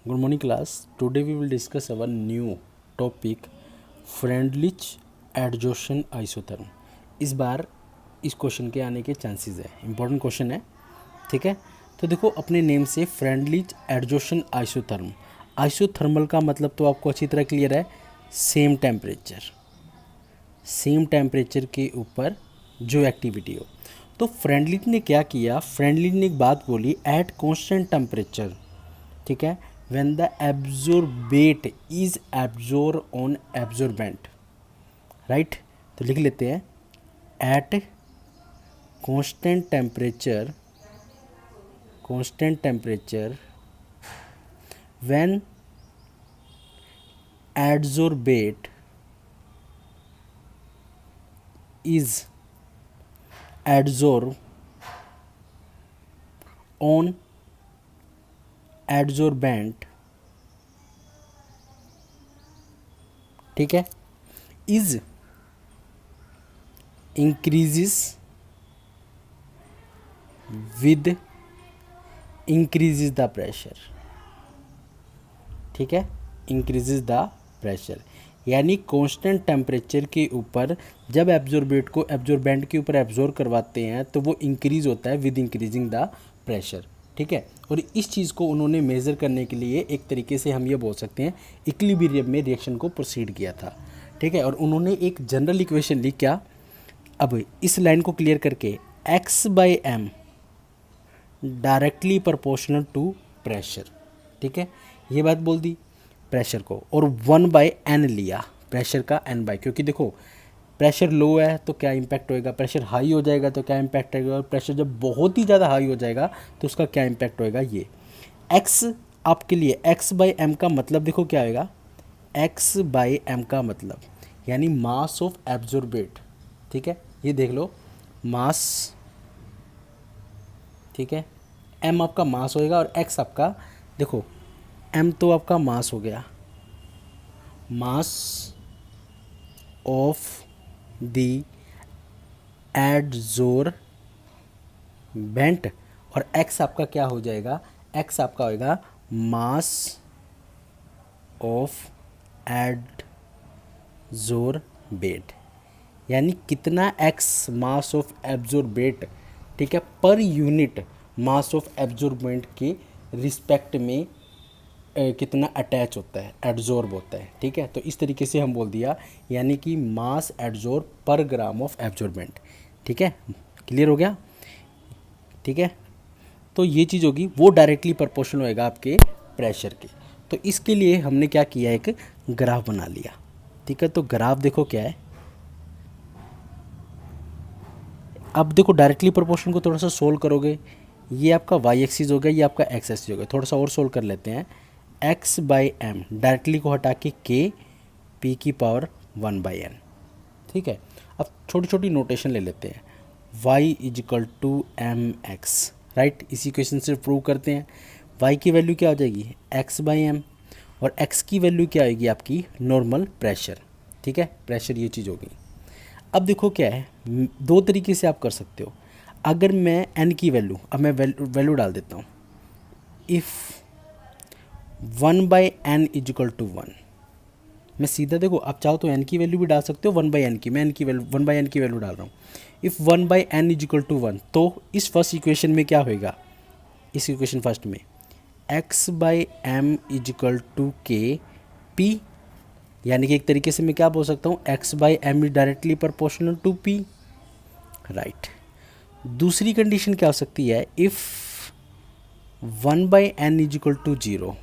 Good morning class. Today we will discuss our new topic Freundlich adsorption isotherm. इस बार इस question के आने के चांसेस है, इंपॉर्टेंट क्वेश्चन है, ठीक है। तो देखो अपने नेम से Freundlich adsorption isotherm, आइसोथर्मल का मतलब तो आपको अच्छी तरह क्लियर है, सेम टेम्परेचर के ऊपर जो एक्टिविटी हो। तो फ्रेंडलिट ने क्या किया, फ्रेंडलिट ने एक बात बोली एट कॉन्स्टेंट टेम्परेचर, ठीक है, when the absorbent is absorb on absorbent, right. तो लिख लेते हैं at constant temperature when absorbent is adsorb on adsorbent, ठीक है, is increases with increases the pressure, ठीक है, increases the pressure। यानी कांस्टेंट टेम्परेचर के ऊपर जब एब्जॉर्बेट को एब्जॉर्बेंट के ऊपर एब्जॉर्ब करवाते हैं तो वो इंक्रीज होता है विद इंक्रीजिंग द प्रेशर, ठीक है। और इस चीज़ को उन्होंने मेज़र करने के लिए एक तरीके से हम ये बोल सकते हैं इक्विलिब्रियम में रिएक्शन को प्रोसीड किया था, ठीक है। और उन्होंने एक जनरल इक्वेशन ली क्या, अब इस लाइन को क्लियर करके x/m directly proportional to pressure, ठीक है, ये बात बोल दी प्रेशर को, और 1/n लिया प्रेशर का n/, क्योंकि देखो प्रेशर लो है तो क्या इम्पैक्ट होएगा, प्रेशर हाई हो जाएगा तो क्या इम्पैक्ट आएगा, और प्रेशर जब बहुत ही ज़्यादा हाई हो जाएगा तो उसका क्या इम्पैक्ट होएगा। ये x आपके लिए x/m का मतलब देखो क्या आएगा, x/m का मतलब यानी मास ऑफ एब्जॉर्बेट, ठीक है, ये देख लो मास, ठीक है, m आपका मास होएगा और x आपका, देखो m तो आपका मास हो गया, मास ऑफ द एडसोर्बेंट, और x आपका क्या हो जाएगा, x आपका होएगा मास ऑफ एडसोर्बेट, यानी कितना x मास ऑफ एब्जॉर्बेट, ठीक है, per unit mass of absorbent के रिस्पेक्ट में कितना अटैच होता है, एड्जॉर्ब होता है, ठीक है। तो इस तरीके से हम बोल दिया, यानी कि मास एड्जॉर्ब पर ग्राम ऑफ एब्जॉर्बेंट, ठीक है, क्लियर हो गया, ठीक है। तो ये चीज़ होगी वो डायरेक्टली प्रोपोर्शनल होएगा आपके प्रेशर के। तो इसके लिए हमने क्या किया, एक ग्राफ बना लिया, ठीक है। तो ग्राफ देखो क्या है, अब देखो डायरेक्टली प्रोपोर्शन को थोड़ा सा सोल्व करोगे, ये आपका वाई एक्सिस हो गया, ये आपका एक्स एक्सिस हो गया, थोड़ा सा और सोल्व कर लेते हैं। x/m डायरेक्टली को हटा के k p⁻1/n, ठीक है। अब छोटी छोटी नोटेशन ले लेते हैं, y = mx, राइट, इसी क्वेश्चन से प्रूव करते हैं। y की वैल्यू क्या हो जाएगी x/m, और x की वैल्यू क्या आएगी आपकी नॉर्मल प्रेशर, ठीक है, प्रेशर ये चीज़ होगी। अब देखो क्या है, दो तरीके से आप कर सकते हो। अगर मैं n की वैल्यू, अब मैं वैल्यू डाल देता हूँ, इफ़ 1/n = 1, मैं सीधा देखो आप चाहो तो n की वैल्यू भी डाल सकते हो 1/n की, मैं n की वैल्यू 1/n की वैल्यू डाल रहा हूँ। इफ़ 1/n = 1, तो इस फर्स्ट इक्वेशन में क्या होएगा, इस इक्वेशन फर्स्ट में x/m = k p, यानी कि एक तरीके से मैं क्या बोल सकता हूँ, x/m is directly proportional to p, right. दूसरी कंडीशन क्या हो सकती है, इफ़ 1/n = 0,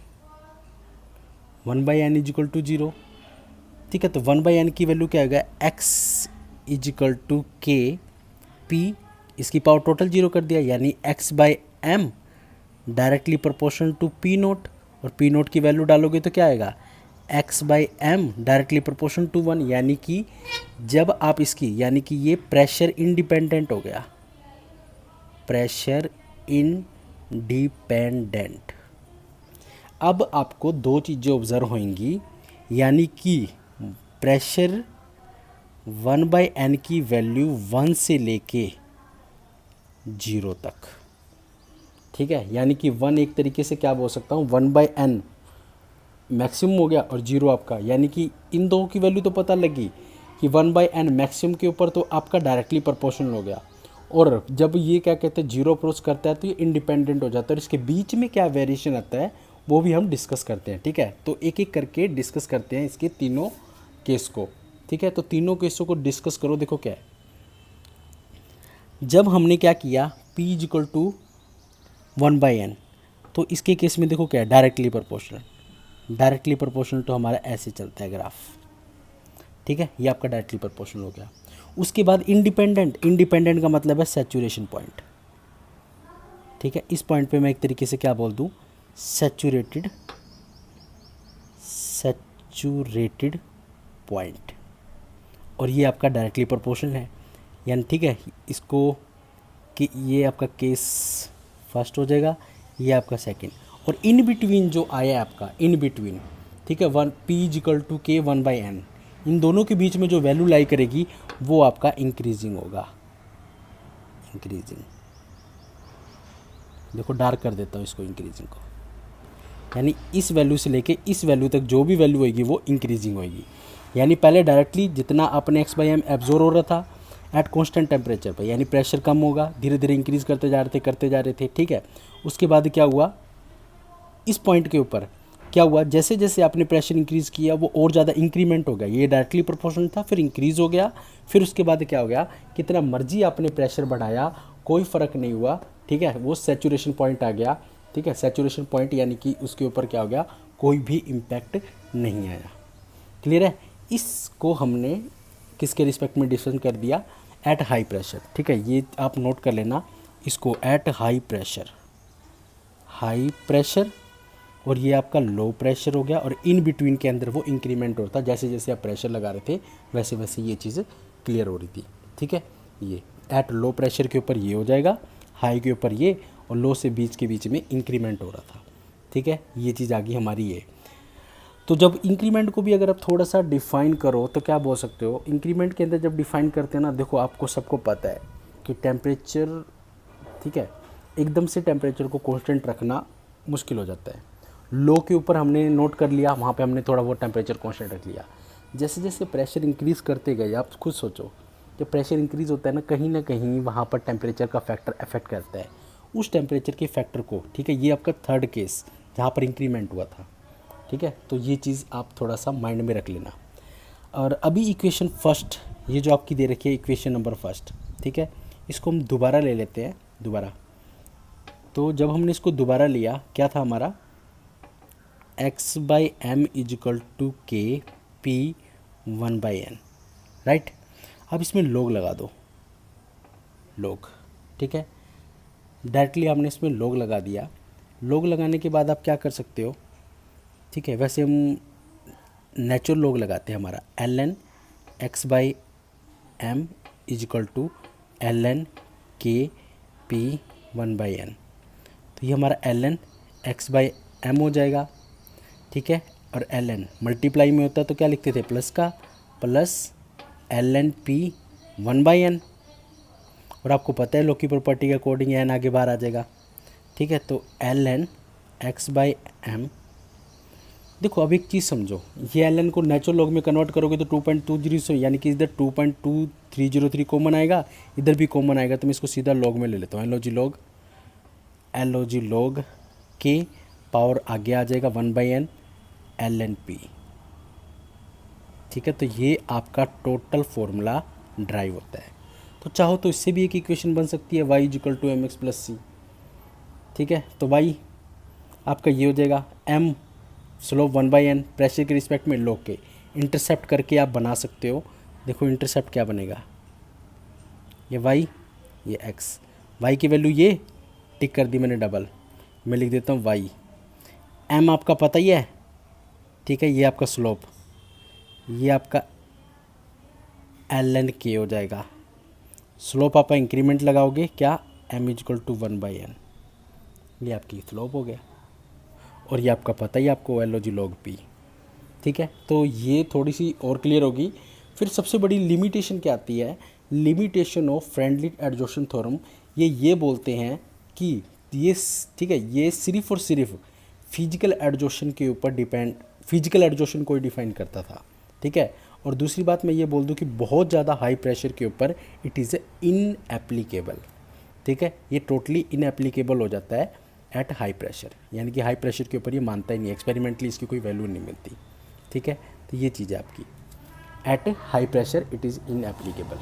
1/n = 0, ठीक है। तो 1/n की वैल्यू क्या होगा, x = k p, इसकी पावर टोटल 0 कर दिया, यानी x/m directly proportional to p0, और p0 की वैल्यू डालोगे तो क्या आएगा, x/m डायरेक्टली प्रोपोर्शनल टू 1, यानी कि जब आप इसकी, यानी कि ये प्रेशर इंडिपेंडेंट हो गया, प्रेशर इंडिपेंडेंट। अब आपको दो चीज़ें ऑब्ज़र्व होंगी, यानी कि प्रेशर 1/n की वैल्यू 1 से लेके 0 तक, ठीक है, यानी कि 1 एक तरीके से क्या बोल सकता हूँ 1/n मैक्सिमम हो गया और 0 आपका, यानी कि इन दो की वैल्यू तो पता लगी कि 1/n मैक्सिमम के ऊपर तो आपका डायरेक्टली प्रोपोर्शनल हो गया। और जब ये क्या कहते हैं 0 अप्रोच करता है तो ये इंडिपेंडेंट हो जाता है, और इसके बीच में क्या वेरिएशन आता है वो भी हम डिस्कस करते हैं। ठीक है, तो एक एक करके डिस्कस करते हैं इसके तीनों केस को। ठीक है, तो तीनों केसों को डिस्कस करो। देखो क्या है, जब हमने क्या किया p इक्वल टू 1/n, तो इसके केस में देखो क्या है, डायरेक्टली प्रोपोर्शनल। डायरेक्टली प्रोपोर्शनल तो हमारा ऐसे चलता है ग्राफ। ठीक है, ये आपका डायरेक्टली प्रोपोर्शनल हो गया। उसके बाद इंडिपेंडेंट, इंडिपेंडेंट का मतलब है सैचुरेशन पॉइंट। ठीक है, इस पॉइंट पे मैं एक तरीके से क्या बोल दूँ, सैचुरेटेड पॉइंट, और ये आपका डायरेक्टली प्रोपोर्शनल है। यानी ठीक है, इसको कि ये आपका केस फर्स्ट हो जाएगा, ये आपका सेकंड, और इन बिटवीन जो आया आपका इन बिटवीन, ठीक है, p equal to k 1/n, इन दोनों के बीच में जो वैल्यू लाई करेगी वो आपका इंक्रीजिंग होगा। इंक्रीजिंग, देखो डार्क कर देता हूँ इसको, इंक्रीजिंग को, यानी इस वैल्यू से लेके इस वैल्यू तक जो भी वैल्यू होगी वो इंक्रीजिंग होगी। यानी पहले डायरेक्टली जितना अपने x/m एब्जॉर्ब हो रहा था एट कॉन्स्टेंट टेम्परेचर पर, यानी प्रेशर कम होगा, धीरे धीरे इंक्रीज करते जा रहे थे। ठीक है, उसके बाद क्या हुआ, इस पॉइंट के ऊपर क्या हुआ, जैसे जैसे आपने प्रेशर इंक्रीज़ किया वो और ज़्यादा इंक्रीमेंट हो गया। ये डायरेक्टली प्रोपोर्शनल था, फिर इंक्रीज़ हो गया, फिर उसके बाद क्या हो गया, कितना मर्जी आपने प्रेशर बढ़ाया कोई फ़र्क नहीं हुआ। ठीक है, वो सैचुरेशन पॉइंट आ गया। ठीक है, सैचुरेशन पॉइंट यानी कि उसके ऊपर क्या हो गया, कोई भी इम्पैक्ट नहीं आया। क्लियर है, इसको हमने किसके रिस्पेक्ट में डिस्कशन कर दिया, एट हाई प्रेशर। ठीक है, ये आप नोट कर लेना इसको, at high pressure, high pressure, और ये आपका लो प्रेशर हो गया, और इन बिटवीन के अंदर वो इंक्रीमेंट होता, जैसे जैसे आप प्रेशर लगा रहे थे वैसे वैसे ये चीज़ क्लियर हो रही थी। ठीक है, ये एट लो प्रेशर के ऊपर ये हो जाएगा, हाई के ऊपर ये, और लो से बीच के बीच में इंक्रीमेंट हो रहा था। ठीक है, ये चीज़ आ गई हमारी ये। तो जब इंक्रीमेंट को भी अगर आप थोड़ा सा डिफ़ाइन करो तो क्या बोल सकते हो, इंक्रीमेंट के अंदर जब डिफ़ाइन करते हैं ना, देखो आपको सबको पता है कि टेम्परेचर, ठीक है, एकदम से टेम्परेचर को कांस्टेंट रखना मुश्किल हो जाता है। लो के ऊपर हमने नोट कर लिया, वहाँ पे हमने थोड़ा बहुत टेम्परेचर कांस्टेंट रख लिया। जैसे जैसे प्रेशर इंक्रीज़ करते गए, आप खुद सोचो, जब प्रेशर इंक्रीज़ होता है ना कहीं वहाँ पर टेम्परेचर का फैक्टर अफेक्ट करता है, उस टेम्परेचर के फैक्टर को। ठीक है, ये आपका थर्ड केस जहाँ पर इंक्रीमेंट हुआ था। ठीक है, तो ये चीज़ आप थोड़ा सा माइंड में रख लेना। और अभी इक्वेशन फर्स्ट, ये जो आपकी दे रखी है इक्वेशन नंबर फर्स्ट, ठीक है, इसको हम दोबारा ले लेते हैं दोबारा। तो जब हमने इसको दोबारा लिया, क्या था हमारा, x/m is equal to k p 1/n, right. अब इसमें log लगा दो, log। ठीक है, डायरेक्टली आपने इसमें log लगा दिया। log लगाने के बाद आप क्या कर सकते हो, ठीक है, वैसे हम नेचुरल log लगाते हैं, हमारा ln x/m is equal to ln k p 1/n। तो ये हमारा ln x/m हो जाएगा। ठीक है, और ln मल्टीप्लाई में होता है तो क्या लिखते थे, प्लस का प्लस ln p 1/n, और आपको पता है लॉ की प्रॉपर्टी के अकॉर्डिंग n आगे बाहर आ जाएगा। ठीक है, तो ln x/m। देखो अब एक चीज़ समझो, ये ln को नेचुरल लॉग में कन्वर्ट करोगे तो 2.20 यानी कि इधर 2.2303 कॉमन आएगा, इधर भी कॉमन आएगा, तो मैं इसको सीधा लॉग में ले लेता हूँ। एल जी लॉग के पावर आगे आ जाएगा 1/n ln p। ठीक है, तो ये आपका टोटल फॉर्मूला ड्राइव होता है। तो चाहो तो इससे भी एक इक्वेशन बन सकती है, y equal to mx plus c। ठीक है, तो y आपका ये हो जाएगा, m स्लोप 1/n, प्रेशर के रिस्पेक्ट में लॉग के, इंटरसेप्ट करके आप बना सकते हो। देखो इंटरसेप्ट क्या बनेगा, ये y ये x, y की वैल्यू ये टिक कर दी मैंने डबल, मैं लिख देता हूँ y, m आपका पता ही है। ठीक है, ये आपका स्लोप, ये आपका ln k हो जाएगा। स्लोप आप इंक्रीमेंट लगाओगे क्या, m इक्वल टू 1/n, ये आपकी स्लोप हो गया, और ये आपका पता ही आपको एलओजी लॉग पी। ठीक है, तो ये थोड़ी सी और क्लियर होगी। फिर सबसे बड़ी लिमिटेशन क्या आती है, limitation of friendly adsorption theorem. ये बोलते हैं कि ये, ठीक है, ये सिर्फ और सिर्फ फिजिकल एडजॉर्प्शन के ऊपर डिपेंड फिजिकल एडजॉर्प्शन कोई डिफाइन करता था, ठीक है। और दूसरी बात मैं ये बोल दूं कि बहुत ज़्यादा हाई प्रेशर के ऊपर इट इज़ इन एप्लीकेबल, ठीक है, ये टोटली इन एप्लीकेबल हो जाता है एट हाई प्रेशर, यानी कि हाई प्रेशर के ऊपर ये मानता ही नहीं, एक्सपेरिमेंटली इसकी कोई वैल्यू नहीं मिलती, ठीक है। तो ये चीज़ है आपकी, at high pressure it is in applicable.